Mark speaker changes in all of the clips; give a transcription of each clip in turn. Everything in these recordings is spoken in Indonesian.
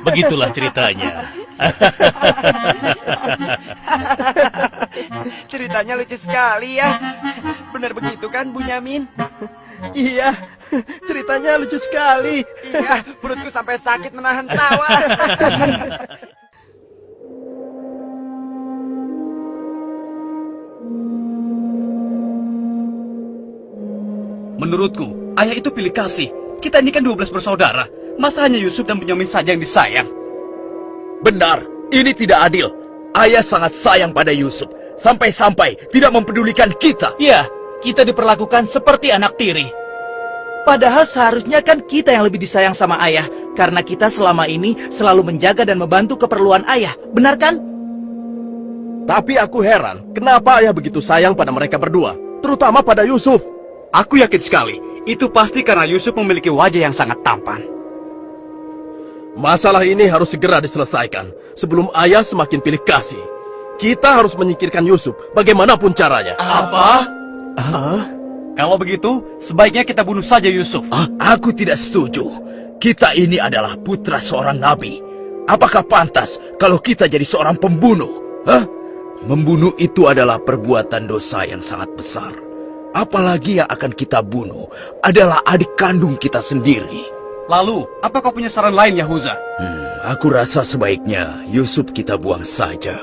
Speaker 1: Begitulah ceritanya.
Speaker 2: Ceritanya lucu sekali ya. Benar begitu kan, Bunyamin?
Speaker 3: Iya, ceritanya lucu sekali.
Speaker 2: Iya, perutku sampai sakit menahan tawa.
Speaker 4: Menurutku, ayah itu pilih kasih. Kita ini kan 12 bersaudara. Masa hanya Yusuf dan Bunyamin saja yang disayang?
Speaker 5: Benar, ini tidak adil. Ayah sangat sayang pada Yusuf, sampai-sampai tidak mempedulikan kita.
Speaker 6: Ya, kita diperlakukan seperti anak tiri. Padahal seharusnya kan kita yang lebih disayang sama ayah, karena kita selama ini selalu menjaga dan membantu keperluan ayah. Benar kan?
Speaker 3: Tapi aku heran, kenapa ayah begitu sayang pada mereka berdua, terutama pada Yusuf.
Speaker 4: Aku yakin sekali, itu pasti karena Yusuf memiliki wajah yang sangat tampan.
Speaker 3: Masalah ini harus segera diselesaikan, sebelum ayah semakin pilih kasih. Kita harus menyingkirkan Yusuf, bagaimanapun caranya.
Speaker 4: Apa? Kalau begitu, sebaiknya kita bunuh saja Yusuf.
Speaker 5: Aku tidak setuju. Kita ini adalah putra seorang nabi. Apakah pantas kalau kita jadi seorang pembunuh? Membunuh itu adalah perbuatan dosa yang sangat besar. Apalagi yang akan kita bunuh adalah adik kandung kita sendiri.
Speaker 4: Lalu, apa kau punya saran lain, Yahuza?
Speaker 5: Aku rasa sebaiknya Yusuf kita buang saja.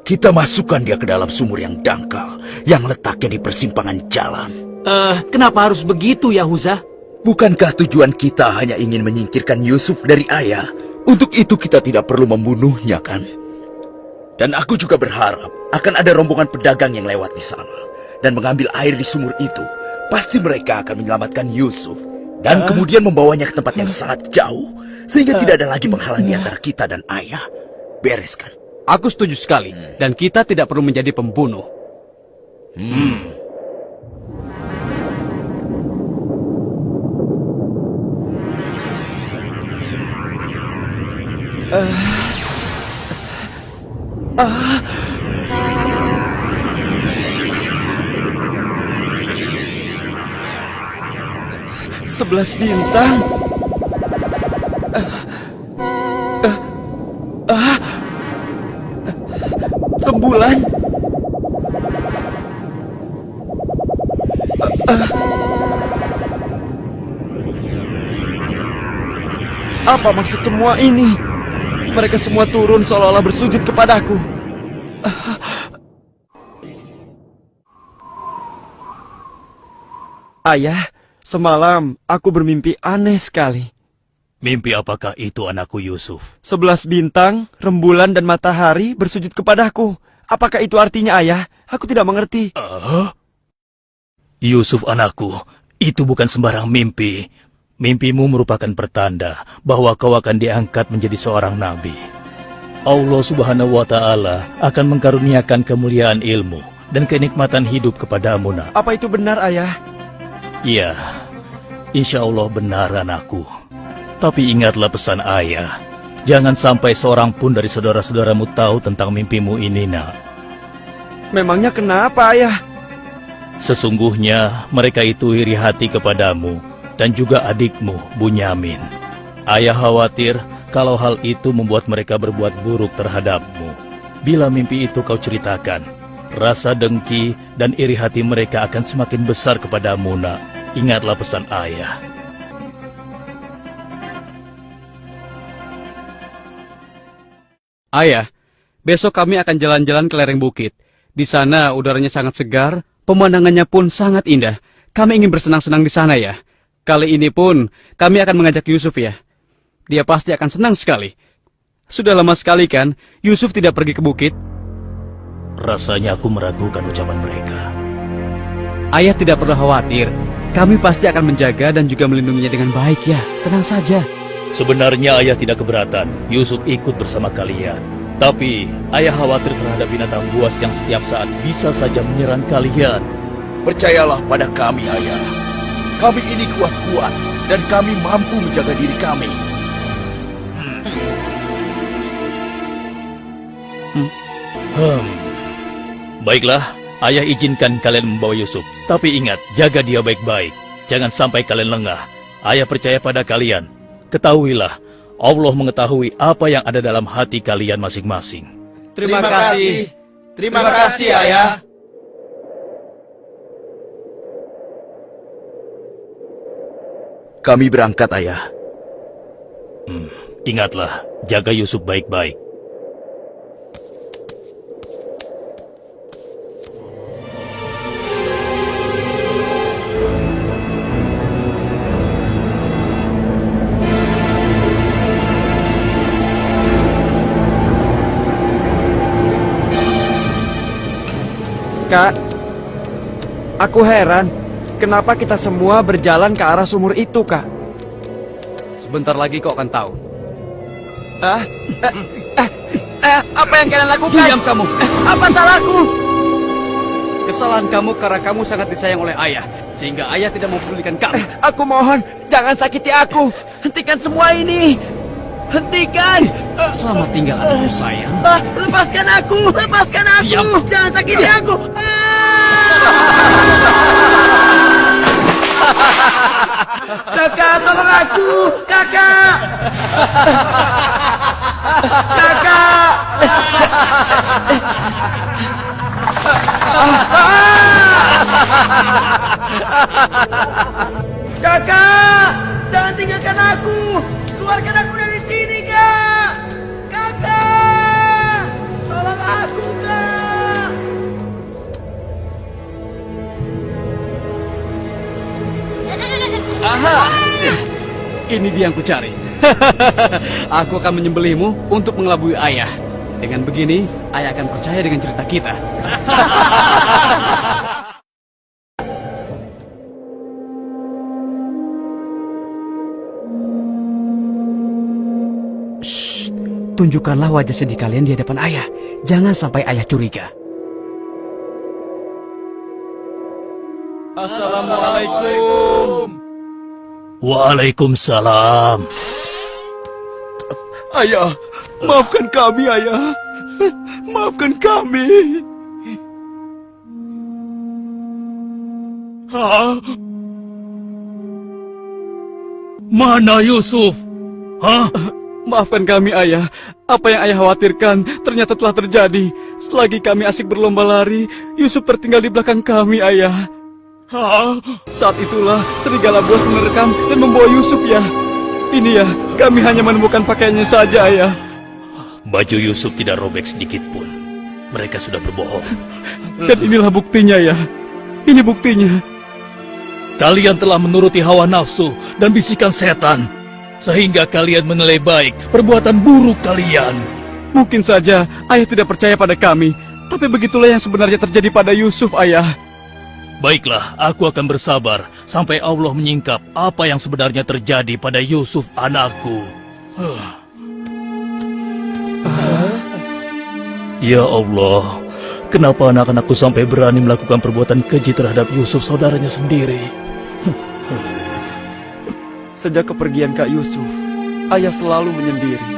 Speaker 5: Kita masukkan dia ke dalam sumur yang dangkal, yang letaknya di persimpangan jalan.
Speaker 6: Kenapa harus begitu, Yahuza?
Speaker 5: Bukankah tujuan kita hanya ingin menyingkirkan Yusuf dari ayah? Untuk itu kita tidak perlu membunuhnya, kan? Dan aku juga berharap akan ada rombongan pedagang yang lewat di sana dan mengambil air di sumur itu. Pasti mereka akan menyelamatkan Yusuf dan kemudian membawanya ke tempat yang sangat jauh, sehingga tidak ada lagi penghalang di antara kita dan ayah. Beres kan?
Speaker 4: Aku setuju sekali, dan kita tidak perlu menjadi pembunuh.
Speaker 3: Sebelas bintang. Rembulan. Apa maksud semua ini? Mereka semua turun seolah-olah bersujud kepadaku. Ayah, semalam aku bermimpi aneh sekali.
Speaker 1: Mimpi apakah itu, anakku Yusuf?
Speaker 3: 11 bintang, rembulan dan matahari bersujud kepadaku. Apakah itu artinya, ayah? Aku tidak mengerti.
Speaker 1: Yusuf anakku, itu bukan sembarang mimpi. Mimpimu merupakan pertanda bahwa kau akan diangkat menjadi seorang nabi. Allah Subhanahu wa Ta'ala akan mengkaruniakan kemuliaan ilmu dan kenikmatan hidup kepadamu, nak.
Speaker 3: Apa itu benar, ayah?
Speaker 1: Iya, insya Allah benar, anakku. Tapi ingatlah pesan ayah. Jangan sampai seorang pun dari saudara-saudaramu tahu tentang mimpimu ini, nak.
Speaker 3: Memangnya kenapa, ayah?
Speaker 1: Sesungguhnya mereka itu iri hati kepadamu dan juga adikmu, Bunyamin. Ayah khawatir kalau hal itu membuat mereka berbuat buruk terhadapmu. Bila mimpi itu kau ceritakan, rasa dengki dan iri hati mereka akan semakin besar kepadamu, nak. Ingatlah pesan ayah.
Speaker 4: Ayah, besok kami akan jalan-jalan ke lereng bukit. Di sana udaranya sangat segar, pemandangannya pun sangat indah. Kami ingin bersenang-senang di sana, ya. Kali ini pun kami akan mengajak Yusuf, ya. Dia pasti akan senang sekali. Sudah lama sekali kan Yusuf tidak pergi ke bukit.
Speaker 1: Rasanya aku meragukan ucapan mereka.
Speaker 4: Ayah tidak perlu khawatir. Kami pasti akan menjaga dan juga melindunginya dengan baik, ya. Tenang saja.
Speaker 1: Sebenarnya ayah tidak keberatan Yusuf ikut bersama kalian. Tapi ayah khawatir terhadap binatang buas yang setiap saat bisa saja menyerang kalian.
Speaker 5: Percayalah pada kami, ayah. Kami ini kuat-kuat dan kami mampu menjaga diri kami.
Speaker 1: Baiklah, ayah izinkan kalian membawa Yusuf. Tapi ingat, jaga dia baik-baik. Jangan sampai kalian lengah. Ayah percaya pada kalian. Ketahuilah, Allah mengetahui apa yang ada dalam hati kalian masing-masing.
Speaker 4: Terima kasih.
Speaker 3: Terima kasih, Ayah.
Speaker 5: Kami berangkat, Ayah.
Speaker 1: Ingatlah, jaga Yusuf baik-baik.
Speaker 2: Kak, aku heran, kenapa kita semua berjalan ke arah sumur itu, Kak?
Speaker 4: Sebentar lagi kau akan tahu.
Speaker 2: Apa yang kalian lakukan?
Speaker 4: Diam kamu.
Speaker 2: Apa salahku?
Speaker 4: Kesalahan kamu karena kamu sangat disayang oleh ayah, sehingga ayah tidak mempedulikan kamu.
Speaker 2: Aku mohon, jangan sakiti aku. Hentikan semua ini. Hentikan.
Speaker 4: Selamat tinggal anakku sayang.
Speaker 2: Lepaskan aku. Lepaskan aku.
Speaker 4: Diam.
Speaker 2: Jangan sakiti aku. Kakak, tolong aku. Kakak. Kakak. Kakak, jangan tinggalkan aku. Keluarkan aku dari sini, Kak. Kakak, tolong aku, Kak.
Speaker 4: Aha! Ini dia yang kucari. Aku akan menyembelihmu untuk mengelabui ayah. Dengan begini, ayah akan percaya dengan cerita kita. Shh, tunjukkanlah wajah sedih kalian di hadapan ayah. Jangan sampai ayah curiga.
Speaker 3: Assalamualaikum.
Speaker 1: Waalaikumsalam.
Speaker 3: Ayah, maafkan kami, Ayah. Maafkan kami.
Speaker 1: Hah? Mana Yusuf? Hah?
Speaker 4: Maafkan kami, ayah. Apa yang ayah khawatirkan ternyata telah terjadi. Selagi kami asik berlomba lari, Yusuf tertinggal di belakang kami, ayah.
Speaker 1: Hah?
Speaker 4: Saat itulah serigala buas menerkam dan membawa Yusuf, ya. Ini ya, kami hanya menemukan pakaiannya saja, ayah.
Speaker 1: Baju Yusuf tidak robek sedikit pun. Mereka sudah berbohong.
Speaker 4: Dan inilah buktinya, ya. Ini buktinya.
Speaker 1: Kalian telah menuruti hawa nafsu dan bisikan setan, sehingga kalian menilai baik perbuatan buruk kalian.
Speaker 4: Mungkin saja ayah tidak percaya pada kami, tapi begitulah yang sebenarnya terjadi pada Yusuf, ayah.
Speaker 1: Baiklah, aku akan bersabar sampai Allah menyingkap apa yang sebenarnya terjadi pada Yusuf anakku. Ya Allah, kenapa anak-anakku sampai berani melakukan perbuatan keji terhadap Yusuf saudaranya sendiri?
Speaker 2: Sejak kepergian Kak Yusuf, ayah selalu menyendiri.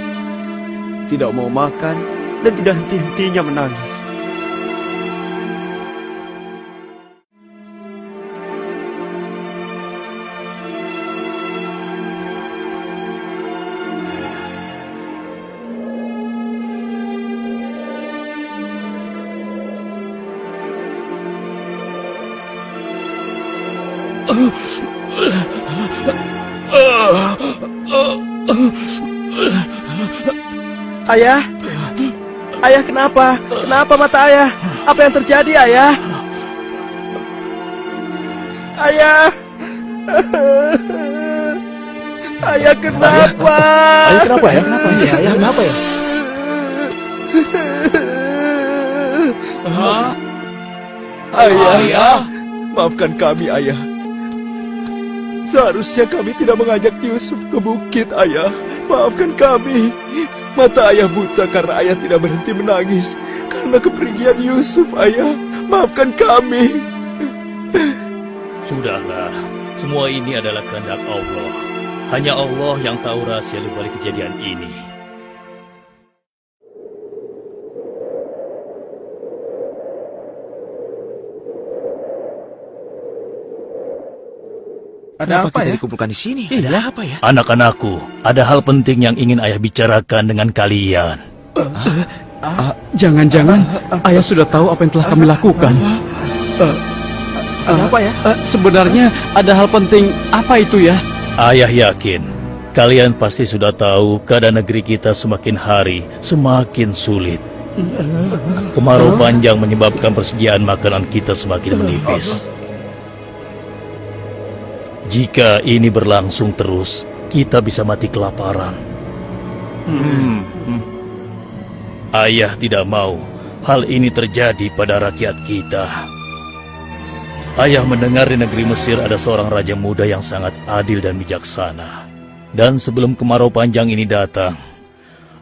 Speaker 2: Tidak mau makan dan tidak henti-hentinya menangis. Ayah? Ayah kenapa? Kenapa mata ayah? Apa yang terjadi, ayah? Ayah! Ayah kenapa?
Speaker 3: Ayah kenapa ya?
Speaker 2: Kenapa ya? Ayah kenapa ya?
Speaker 3: Ayah, maafkan kami, Ayah. Seharusnya kami tidak mengajak Yusuf ke bukit, Ayah. Maafkan kami. Mata Ayah buta karena Ayah tidak berhenti menangis karena kepergian Yusuf, Ayah. Maafkan kami.
Speaker 1: Sudahlah, semua ini adalah kehendak Allah. Hanya Allah yang tahu rahasia di balik kejadian ini.
Speaker 5: Kenapa kita dikumpulkan di sini? Ada apa ya?
Speaker 1: Anak-anakku, ada hal penting yang ingin ayah bicarakan dengan kalian.
Speaker 4: Jangan-jangan ayah sudah tahu apa yang telah kami lakukan.
Speaker 2: Ada apa ya?
Speaker 4: Sebenarnya ada hal penting apa itu ya?
Speaker 1: Ayah yakin kalian pasti sudah tahu keadaan negeri kita semakin hari semakin sulit. Kemarau panjang menyebabkan persediaan makanan kita semakin menipis. Jika ini berlangsung terus, kita bisa mati kelaparan. Ayah tidak mau hal ini terjadi pada rakyat kita. Ayah mendengar di negeri Mesir ada seorang raja muda yang sangat adil dan bijaksana. Dan sebelum kemarau panjang ini datang,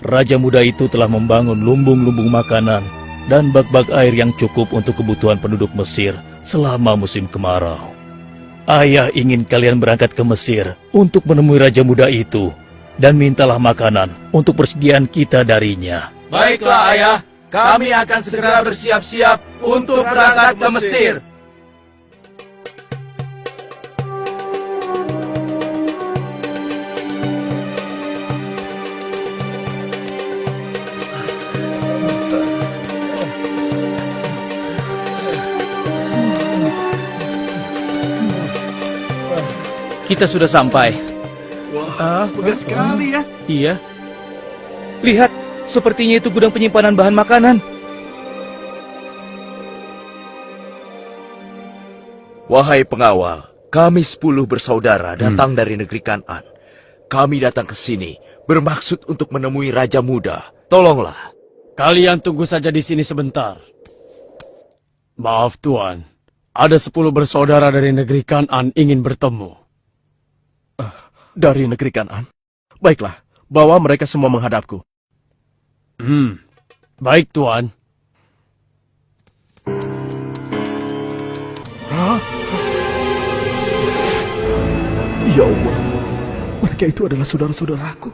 Speaker 1: raja muda itu telah membangun lumbung-lumbung makanan dan bak-bak air yang cukup untuk kebutuhan penduduk Mesir selama musim kemarau. Ayah ingin kalian berangkat ke Mesir untuk menemui raja muda itu dan mintalah makanan untuk persediaan kita darinya.
Speaker 5: Baiklah ayah, kami akan segera bersiap-siap untuk berangkat ke Mesir.
Speaker 6: Kita sudah sampai.
Speaker 3: Wah, megah sekali ya.
Speaker 6: Iya. Lihat, sepertinya itu gudang penyimpanan bahan makanan.
Speaker 5: Wahai pengawal, kami 10 bersaudara datang dari negeri Kan'an. Kami datang ke sini bermaksud untuk menemui Raja Muda. Tolonglah.
Speaker 4: Kalian tunggu saja di sini sebentar. Maaf Tuan, ada 10 bersaudara dari negeri Kan'an ingin bertemu.
Speaker 3: Dari negeri Kan'an. Baiklah, bawa mereka semua menghadapku.
Speaker 4: Baik Tuan.
Speaker 3: Ya Allah, mereka itu adalah saudara-saudaraku.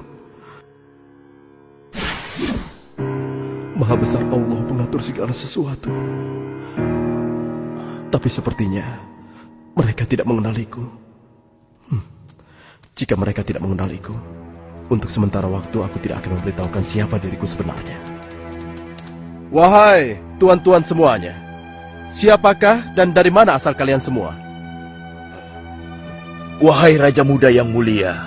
Speaker 3: Maha besar Allah mengatur segala sesuatu. Tapi sepertinya mereka tidak mengenaliku. Jika mereka tidak mengenaliku, untuk sementara waktu aku tidak akan memberitahukan siapa diriku sebenarnya. Wahai tuan-tuan semuanya, siapakah dan dari mana asal kalian semua?
Speaker 5: Wahai Raja Muda yang mulia,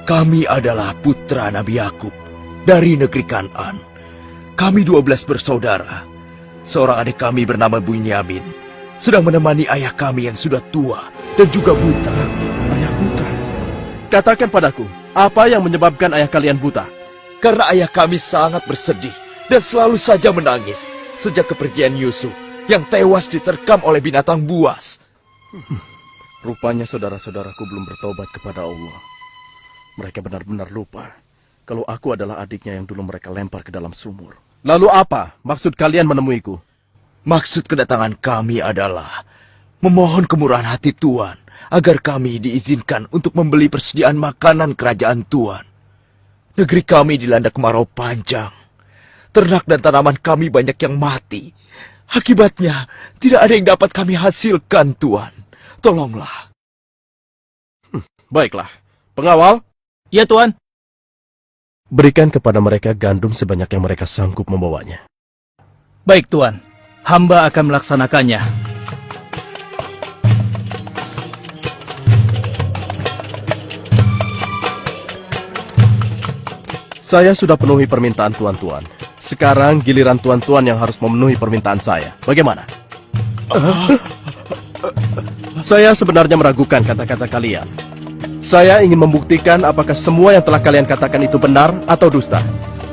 Speaker 5: kami adalah putra Nabi Yakub dari negeri Kan'an. Kami 12 bersaudara. Seorang adik kami bernama Bunyamin sedang menemani ayah kami yang sudah tua dan juga buta.
Speaker 3: Ayah buta. Katakan padaku, apa yang menyebabkan ayah kalian buta?
Speaker 5: Karena ayah kami sangat bersedih dan selalu saja menangis sejak kepergian Yusuf yang tewas diterkam oleh binatang buas.
Speaker 3: Rupanya saudara-saudaraku belum bertobat kepada Allah. Mereka benar-benar lupa kalau aku adalah adiknya yang dulu mereka lempar ke dalam sumur. Lalu apa maksud kalian menemuiku?
Speaker 5: Maksud kedatangan kami adalah memohon kemurahan hati Tuan agar kami diizinkan untuk membeli persediaan makanan kerajaan Tuan. Negeri kami dilanda kemarau panjang. Ternak dan tanaman kami banyak yang mati. Akibatnya, tidak ada yang dapat kami hasilkan, Tuan. Tolonglah.
Speaker 3: Baiklah, pengawal,
Speaker 6: Ya Tuan.
Speaker 3: berikan kepada mereka gandum sebanyak yang mereka sanggup membawanya.
Speaker 6: Baik Tuan, hamba akan melaksanakannya.
Speaker 3: Saya sudah penuhi permintaan tuan-tuan. Sekarang giliran tuan-tuan yang harus memenuhi permintaan saya. Bagaimana? Saya sebenarnya meragukan kata-kata kalian. Saya ingin membuktikan apakah semua yang telah kalian katakan itu benar atau dusta.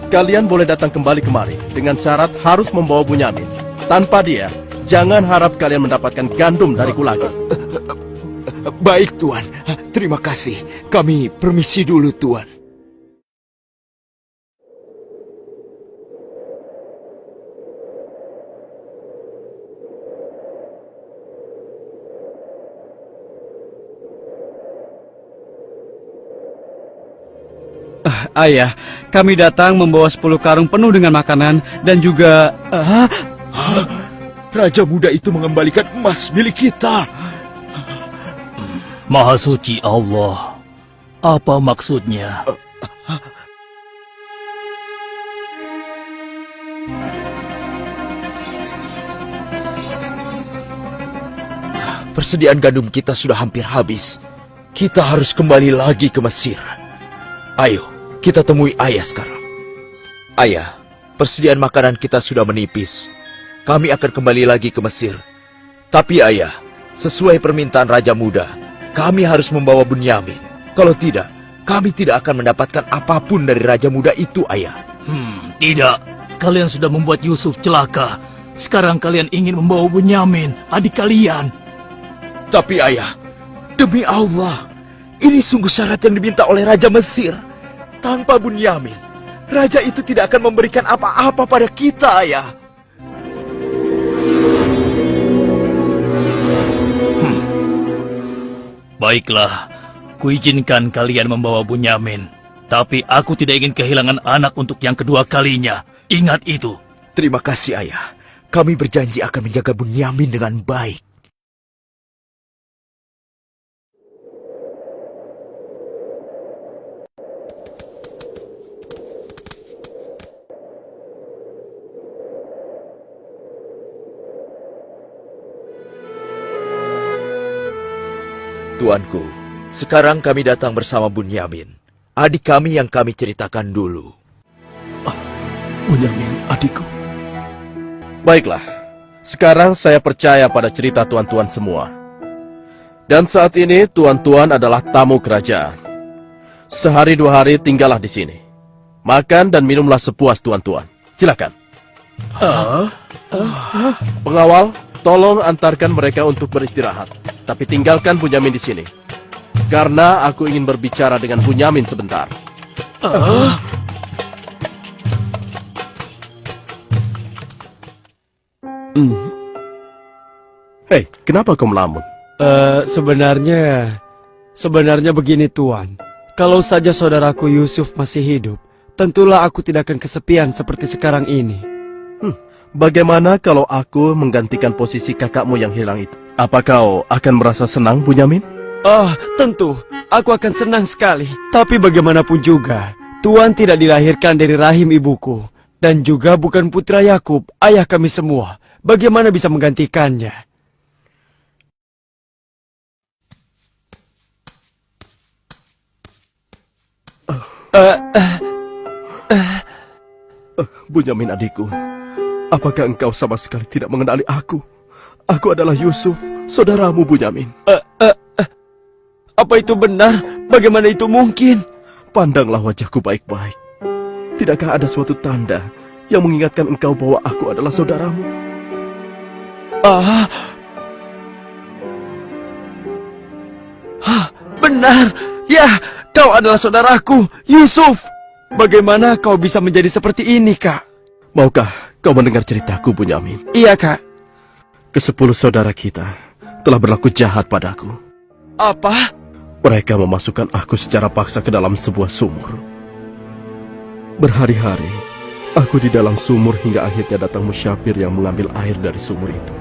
Speaker 3: Kalian boleh datang kembali kemari dengan syarat harus membawa Bunyamin. Tanpa dia, jangan harap kalian mendapatkan gandum dariku lagi.
Speaker 5: Baik, Tuan. Terima kasih. Kami permisi dulu, Tuan.
Speaker 4: Ayah, kami datang membawa 10 karung penuh dengan makanan dan juga...
Speaker 5: Raja muda itu mengembalikan emas milik kita.
Speaker 1: Maha suci Allah. Apa maksudnya?
Speaker 5: Persediaan gandum kita sudah hampir habis. Kita harus kembali lagi ke Mesir. Ayo, kita temui ayah sekarang. Ayah, persediaan makanan kita sudah menipis. Kami akan kembali lagi ke Mesir. Tapi ayah, sesuai permintaan Raja Muda, kami harus membawa Bunyamin. Kalau tidak, kami tidak akan mendapatkan apapun dari Raja Muda itu, ayah.
Speaker 1: Tidak. Kalian sudah membuat Yusuf celaka. Sekarang kalian ingin membawa Bunyamin, adik kalian.
Speaker 5: Tapi ayah, demi Allah, ini sungguh syarat yang diminta oleh Raja Mesir. Tanpa Bunyamin, Raja itu tidak akan memberikan apa-apa pada kita, ayah.
Speaker 1: Baiklah, kuizinkan kalian membawa Bunyamin. Tapi aku tidak ingin kehilangan anak untuk yang kedua kalinya. Ingat itu.
Speaker 5: Terima kasih, ayah. Kami berjanji akan menjaga Bunyamin dengan baik. Tuanku, sekarang kami datang bersama Bunyamin, adik kami yang kami ceritakan dulu.
Speaker 3: Bunyamin, adikku.
Speaker 7: Baiklah, sekarang saya percaya pada cerita tuan-tuan semua. Dan saat ini tuan-tuan adalah tamu kerajaan. Sehari 2 hari tinggallah di sini. Makan dan minumlah sepuas tuan-tuan. Silakan. Pengawal, tolong antarkan mereka untuk beristirahat. Tapi tinggalkan Bunyamin di sini. Karena aku ingin berbicara dengan Bunyamin sebentar. Hei, kenapa kau melamun?
Speaker 2: Sebenarnya begini Tuan. Kalau saja saudaraku Yusuf masih hidup, tentulah aku tidak akan kesepian seperti sekarang ini.
Speaker 7: Bagaimana kalau aku menggantikan posisi kakakmu yang hilang itu? Apa kau akan merasa senang, Bunyamin?
Speaker 2: Tentu. Aku akan senang sekali. Tapi bagaimanapun juga, Tuan tidak dilahirkan dari rahim ibuku. Dan juga bukan putra Yakub, ayah kami semua. Bagaimana bisa menggantikannya?
Speaker 7: Bunyamin adikku, apakah engkau sama sekali tidak mengenali aku? Aku adalah Yusuf, saudaramu Bunyamin.
Speaker 2: Apa itu benar? Bagaimana itu mungkin?
Speaker 7: Pandanglah wajahku baik-baik. Tidakkah ada suatu tanda yang mengingatkan engkau bahwa aku adalah saudaramu?
Speaker 2: Benar. Ya, kau adalah saudaraku, Yusuf. Bagaimana kau bisa menjadi seperti ini, Kak?
Speaker 7: Maukah kau mendengar ceritaku, Bunyamin?
Speaker 2: Iya, Kak.
Speaker 7: Ke-10 saudara kita telah berlaku jahat padaku.
Speaker 2: Apa?
Speaker 7: Mereka memasukkan aku secara paksa ke dalam sebuah sumur. Berhari-hari, aku di dalam sumur hingga akhirnya datang musyafir yang mengambil air dari sumur itu.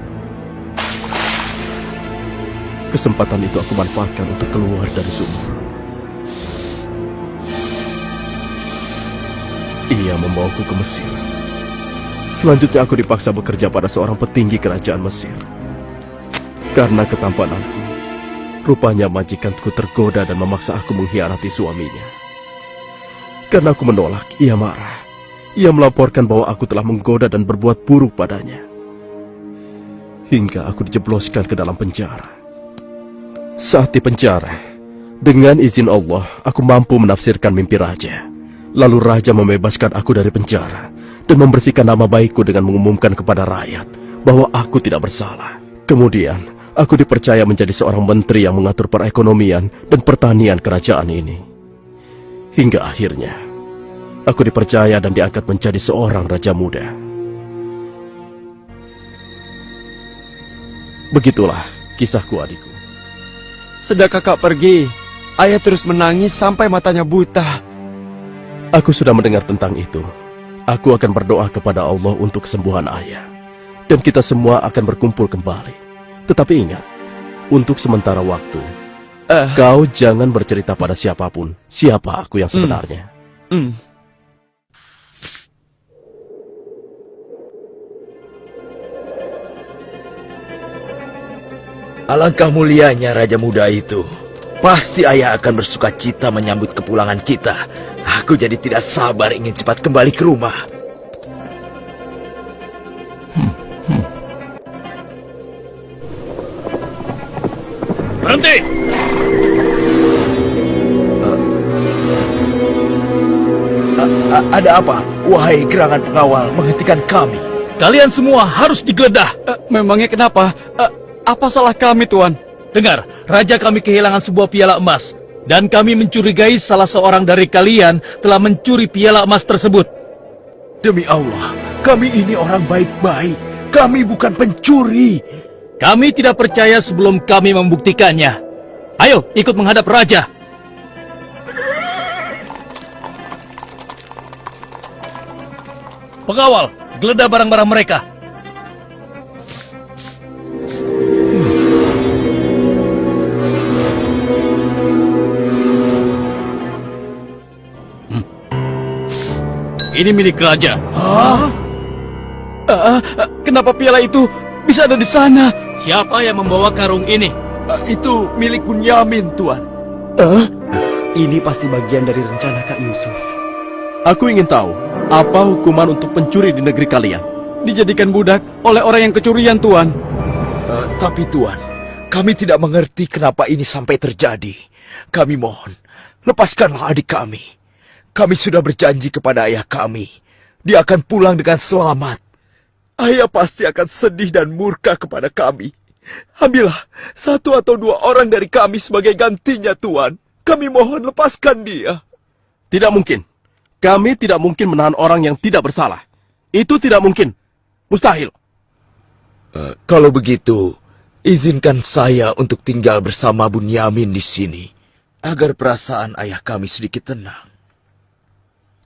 Speaker 7: Kesempatan itu aku manfaatkan untuk keluar dari sumur. Ia membawaku ke Mesir. Selanjutnya aku dipaksa bekerja pada seorang petinggi kerajaan Mesir. Karena ketampananku, rupanya majikanku tergoda dan memaksa aku mengkhianati suaminya. Karena aku menolak, ia marah. Ia melaporkan bahwa aku telah menggoda dan berbuat buruk padanya. Hingga aku dijebloskan ke dalam penjara. Saat di penjara, dengan izin Allah, aku mampu menafsirkan mimpi raja. Lalu raja membebaskan aku dari penjara dan membersihkan nama baikku dengan mengumumkan kepada rakyat bahwa aku tidak bersalah. Kemudian, aku dipercaya menjadi seorang menteri yang mengatur perekonomian dan pertanian kerajaan ini. Hingga akhirnya, aku dipercaya dan diangkat menjadi seorang raja muda. Begitulah kisahku, adikku.
Speaker 2: Sejak kakak pergi, ayah terus menangis sampai matanya buta.
Speaker 7: Aku sudah mendengar tentang itu. Aku akan berdoa kepada Allah untuk kesembuhan ayah. Dan kita semua akan berkumpul kembali. Tetapi ingat, untuk sementara waktu, Kau jangan bercerita pada siapapun siapa aku yang sebenarnya.
Speaker 5: Alangkah mulianya Raja Muda itu. Pasti ayah akan bersuka cita menyambut kepulangan kita. Aku jadi tidak sabar ingin cepat kembali ke rumah.
Speaker 1: Berhenti!
Speaker 5: Ada apa? Wahai gerangan pengawal, menghentikan kami.
Speaker 1: Kalian semua harus digeledah.
Speaker 4: Memangnya kenapa? Apa salah kami, Tuan?
Speaker 1: Dengar, raja kami kehilangan sebuah piala emas. Dan kami mencurigai salah seorang dari kalian telah mencuri piala emas tersebut.
Speaker 5: Demi Allah, kami ini orang baik-baik. Kami bukan pencuri.
Speaker 1: Kami tidak percaya sebelum kami membuktikannya. Ayo, ikut menghadap raja. Pengawal, geledah barang-barang mereka. Ini milik raja.
Speaker 4: Kenapa piala itu bisa ada di sana?
Speaker 1: Siapa yang membawa karung ini?
Speaker 3: Itu milik Bunyamin, Tuan.
Speaker 2: Ini pasti bagian dari rencana Kak Yusuf.
Speaker 7: Aku ingin tahu apa hukuman untuk pencuri di negeri kalian.
Speaker 4: Dijadikan budak oleh orang yang kecurian, Tuan.
Speaker 5: Tapi Tuan, kami tidak mengerti kenapa ini sampai terjadi. Kami mohon, lepaskanlah adik kami. Kami sudah berjanji kepada ayah kami. Dia akan pulang dengan selamat.
Speaker 3: Ayah pasti akan sedih dan murka kepada kami. Ambillah 1 atau 2 orang dari kami sebagai gantinya, Tuan. Kami mohon lepaskan dia.
Speaker 7: Tidak mungkin. Kami tidak mungkin menahan orang yang tidak bersalah. Itu tidak mungkin. Mustahil.
Speaker 5: Kalau begitu, izinkan saya untuk tinggal bersama Bunyamin di sini, agar perasaan ayah kami sedikit tenang.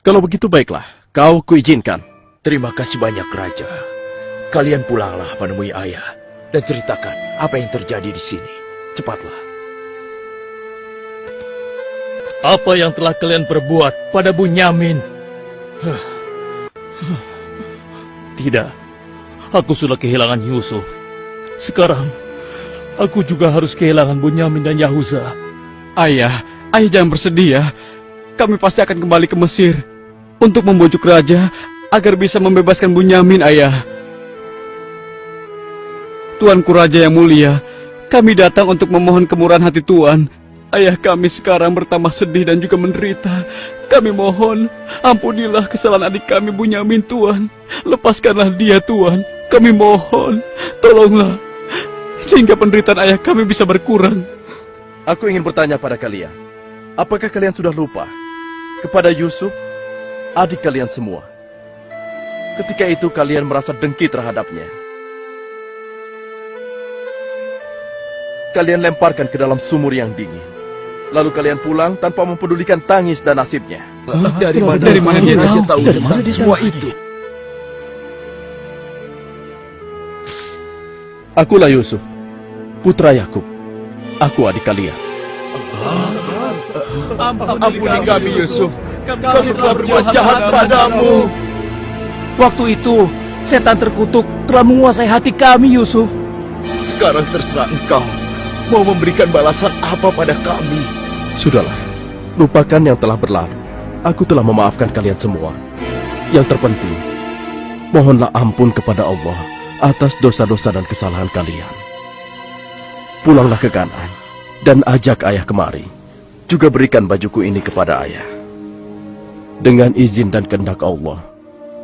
Speaker 7: Kalau begitu baiklah, kau kuizinkan.
Speaker 5: Terima kasih banyak, Raja. Kalian pulanglah menemui ayah dan ceritakan apa yang terjadi di sini. Cepatlah.
Speaker 1: Apa yang telah kalian perbuat pada Bunyamin? Tidak, aku sudah kehilangan Yusuf. Sekarang, aku juga harus kehilangan Bunyamin dan Yahuza.
Speaker 4: Ayah jangan bersedih ya. Kami pasti akan kembali ke Mesir untuk membujuk raja agar bisa membebaskan Bunyamin, ayah. Tuanku Raja yang mulia, kami datang untuk memohon kemurahan hati Tuan. Ayah kami sekarang bertambah sedih dan juga menderita. Kami mohon, ampunilah kesalahan adik kami Bunyamin, Tuan. Lepaskanlah dia, Tuan. Kami mohon, tolonglah, sehingga penderitaan ayah kami bisa berkurang.
Speaker 7: Aku ingin bertanya pada kalian. Apakah kalian sudah lupa kepada Yusuf, adik kalian semua? Ketika itu kalian merasa dengki terhadapnya. Kalian lemparkan ke dalam sumur yang dingin. Lalu kalian pulang tanpa mempedulikan tangis dan nasibnya.
Speaker 5: Dari mana dia tahu tentang semua itu?
Speaker 7: Akulah Yusuf, putra Yakub. Aku adik kalian.
Speaker 3: Ampuni kami, Yusuf. Kami telah berbuat jahat padamu.
Speaker 6: Waktu itu, setan terkutuk telah menguasai hati kami, Yusuf.
Speaker 3: Sekarang terserah engkau mau memberikan balasan apa pada kami.
Speaker 7: Sudahlah, lupakan yang telah berlalu. Aku telah memaafkan kalian semua. Yang terpenting, mohonlah ampun kepada Allah atas dosa-dosa dan kesalahan kalian. Pulanglah ke Kanaan dan ajak ayah kemari. Juga berikan bajuku ini kepada ayah. Dengan izin dan kehendak Allah,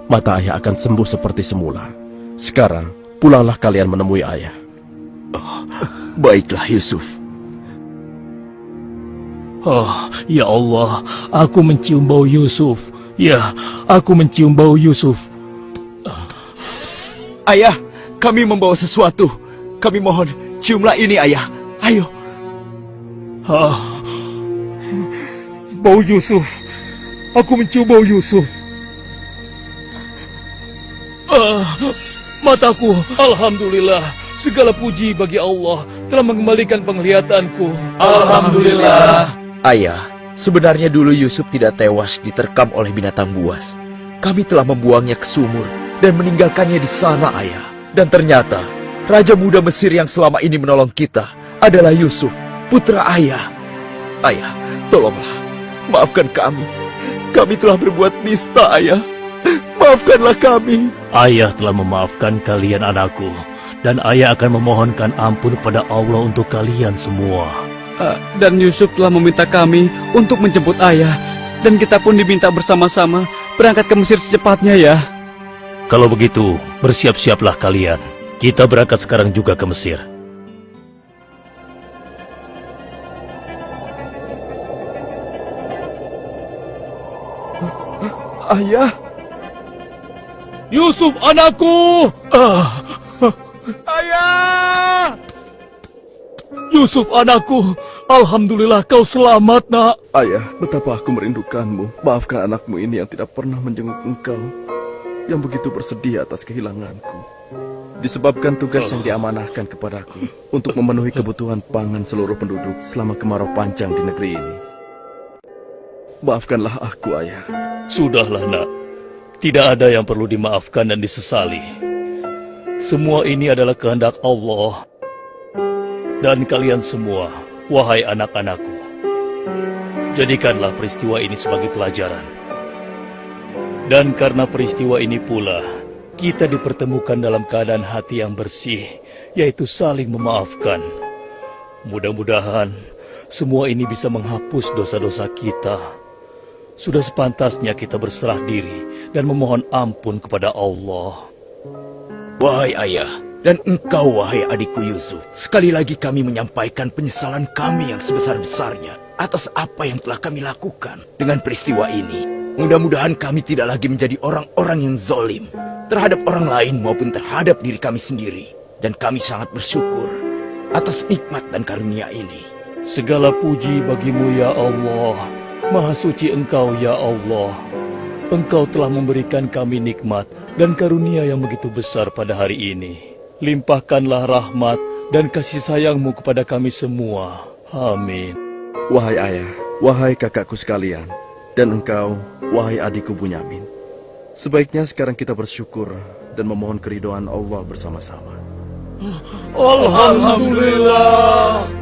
Speaker 7: mata ayah akan sembuh seperti semula. Sekarang, pulanglah kalian menemui ayah.
Speaker 5: Baiklah, Yusuf.
Speaker 1: Oh, ya Allah, aku mencium bau Yusuf. Ya, aku mencium bau Yusuf.
Speaker 3: Ayah, kami membawa sesuatu. Kami mohon, ciumlah ini, ayah. Ayo.
Speaker 1: Bau Yusuf. Aku mencium bau Yusuf. Mataku, alhamdulillah. Segala puji bagi Allah. telah mengembalikan penglihatanku.
Speaker 6: Alhamdulillah.
Speaker 5: Ayah, sebenarnya dulu Yusuf tidak tewas diterkam oleh binatang buas. Kami telah membuangnya ke sumur dan meninggalkannya di sana, Ayah. Dan ternyata, Raja Muda Mesir yang selama ini menolong kita adalah Yusuf, putra Ayah. Ayah, tolonglah, maafkan kami. Kami telah berbuat nista, Ayah. Maafkanlah kami.
Speaker 1: Ayah telah memaafkan kalian anakku, dan ayah akan memohonkan ampun kepada Allah untuk kalian semua.
Speaker 4: Dan Yusuf telah meminta kami untuk menjemput ayah. Dan kita pun diminta bersama-sama berangkat ke Mesir secepatnya ya.
Speaker 1: Kalau begitu, bersiap-siaplah kalian. Kita berangkat sekarang juga ke Mesir.
Speaker 3: Ayah,
Speaker 1: Yusuf anakku!
Speaker 3: ayah!
Speaker 1: Yusuf anakku! Alhamdulillah kau selamat, nak.
Speaker 7: Ayah, betapa aku merindukanmu. Maafkan anakmu ini yang tidak pernah menjenguk engkau, yang begitu bersedih atas kehilanganku. Disebabkan tugas yang diamanahkan kepadaku untuk memenuhi kebutuhan pangan seluruh penduduk selama kemarau panjang di negeri ini. Maafkanlah aku, Ayah.
Speaker 1: Sudahlah, nak. Tidak ada yang perlu dimaafkan dan disesali. Semua ini adalah kehendak Allah. Dan kalian semua, wahai anak-anakku, jadikanlah peristiwa ini sebagai pelajaran. Dan karena peristiwa ini pula, kita dipertemukan dalam keadaan hati yang bersih, yaitu saling memaafkan. Mudah-mudahan semua ini bisa menghapus dosa-dosa kita. Sudah sepantasnya kita berserah diri dan memohon ampun kepada Allah.
Speaker 5: Wahai ayah, dan engkau wahai adikku Yusuf, sekali lagi kami menyampaikan penyesalan kami yang sebesar-besarnya atas apa yang telah kami lakukan. Dengan peristiwa ini, mudah-mudahan kami tidak lagi menjadi orang-orang yang zalim terhadap orang lain maupun terhadap diri kami sendiri. Dan kami sangat bersyukur atas nikmat dan karunia ini.
Speaker 1: Segala puji bagimu ya Allah. Maha suci Engkau ya Allah. Engkau telah memberikan kami nikmat dan karunia yang begitu besar pada hari ini. Limpahkanlah rahmat dan kasih sayang-Mu kepada kami semua. Amin.
Speaker 7: Wahai ayah, wahai kakakku sekalian, dan engkau, wahai adikku Bunyamin. Sebaiknya sekarang kita bersyukur dan memohon keridhaan Allah bersama-sama.
Speaker 1: Alhamdulillah.